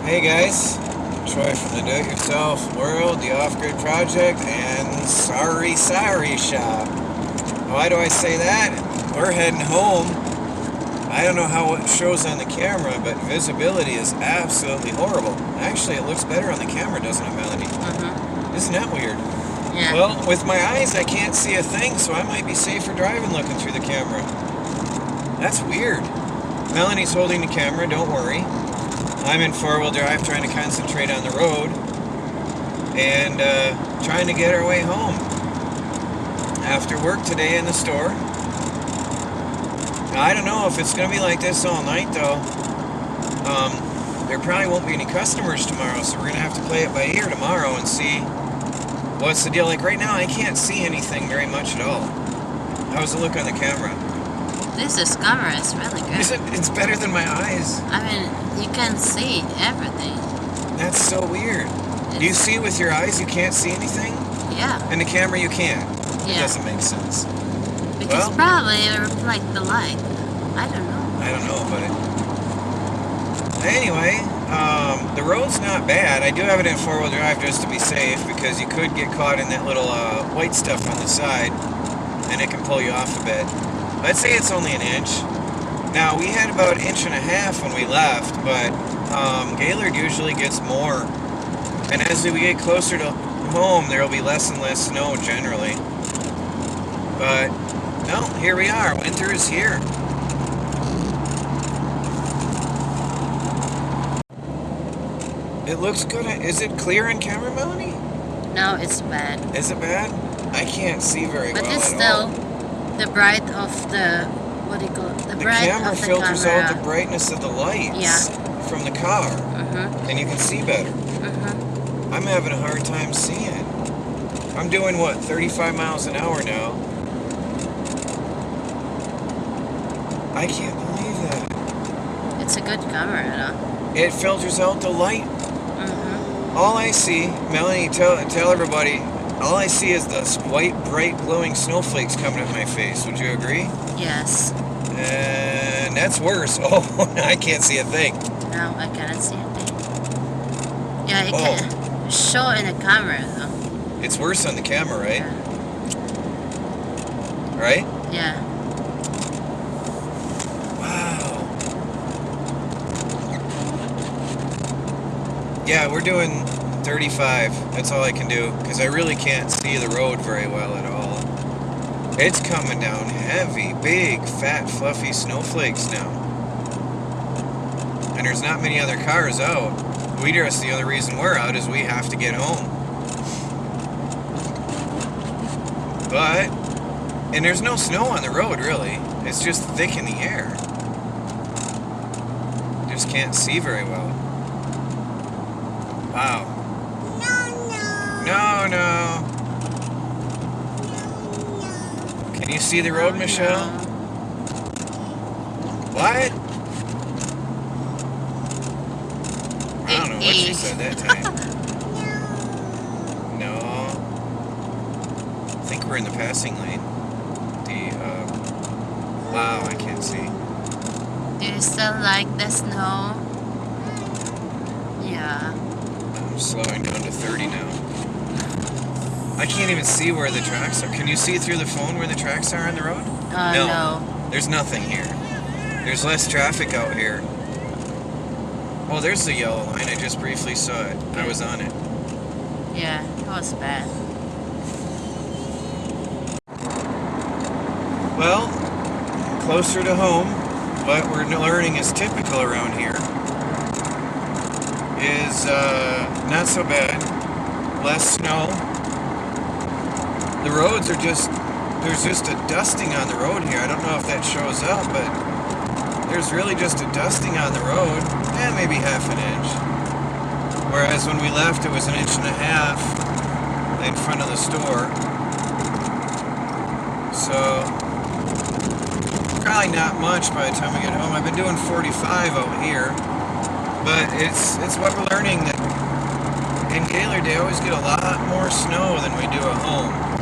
Hey guys, Troy from the Do-It-Yourself World, the Off-Grid Project, and Sorry Shop. Why do I say that? We're heading home. I don't know how it shows on the camera, but visibility is absolutely horrible. Actually, it looks better on the camera, doesn't it, Melanie? Isn't that weird? Yeah. Well, with my eyes, I can't see a thing, so I might be safer driving looking through the camera. That's weird. Melanie's holding the camera, don't worry. I'm in four-wheel drive trying to concentrate on the road and trying to get our way home. After work today in the store. Now, I don't know if it's going to be like this all night though. There probably won't be any customers tomorrow, so we're going to have to play it by ear tomorrow and see what's the deal. Like right now I can't see anything very much at all. How's it look on the camera? This camera is really good. It's better than my eyes. I mean, you can see everything. That's so weird. Do you see with your eyes you can't see anything? Yeah. And the camera you can. Yeah. It doesn't make sense. Because probably it reflects the light. I don't know. I don't know about it. Anyway, the road's not bad. I do have it in four-wheel drive just to be safe because you could get caught in that little white stuff on the side and it can pull you off a bit. I'd say it's only an inch. Now, we had about 1.5 inches when we left, but Gaylord usually gets more. And as we get closer to home, there will be less and less snow generally. But, no, here we are. Winter is here. It looks good. Is it clear on camera, Melanie? No, it's bad. Is it bad? I can't see very well But it's at still all. the bright of the, what do you call it? The bright camera of the filters camera. out the brightness of the lights from the car, and you can see better. I'm having a hard time seeing. I'm doing what, 35 miles an hour now. I can't believe that. It's a good camera, though. It filters out the light. All I see, Melanie, tell everybody, all I see is the white, bright, glowing snowflakes coming at my face. Would you agree? Yes. And that's worse. Oh, I can't see a thing. No, I cannot see a thing. Yeah, it can show in the camera, though. It's worse on the camera, right? Yeah. Right? Yeah. Wow. Yeah, we're doing 35. That's all I can do, because I really can't see the road very well at all. It's coming down heavy, big, fat, fluffy snowflakes now. And there's not many other cars out. The only reason we're out is we have to get home. And there's no snow on the road, really. It's just thick in the air. Just can't see very well. Wow. No. Can you see the road, Michelle? What? I don't know what she said that time. No. I think we're in the passing lane. Wow, I can't see. Do you still like the snow? Yeah. I'm slowing down to 30 now. I can't even see where the tracks are. Can you see through the phone where the tracks are on the road? No. There's nothing here. There's less traffic out here. Oh, there's the yellow line. I just briefly saw it. I was on it. Yeah, it was bad. Well, closer to home, what we're learning is typical around here is not so bad. Less snow. The roads are there's just a dusting on the road here. I don't know if that shows up, but there's really just a dusting on the road, and maybe half an inch. Whereas when we left, it was 1.5 inches in front of the store. So, probably not much by the time we get home. I've been doing 45 out here, but it's what we're learning that in Gaylord they always get a lot more snow than we do at home.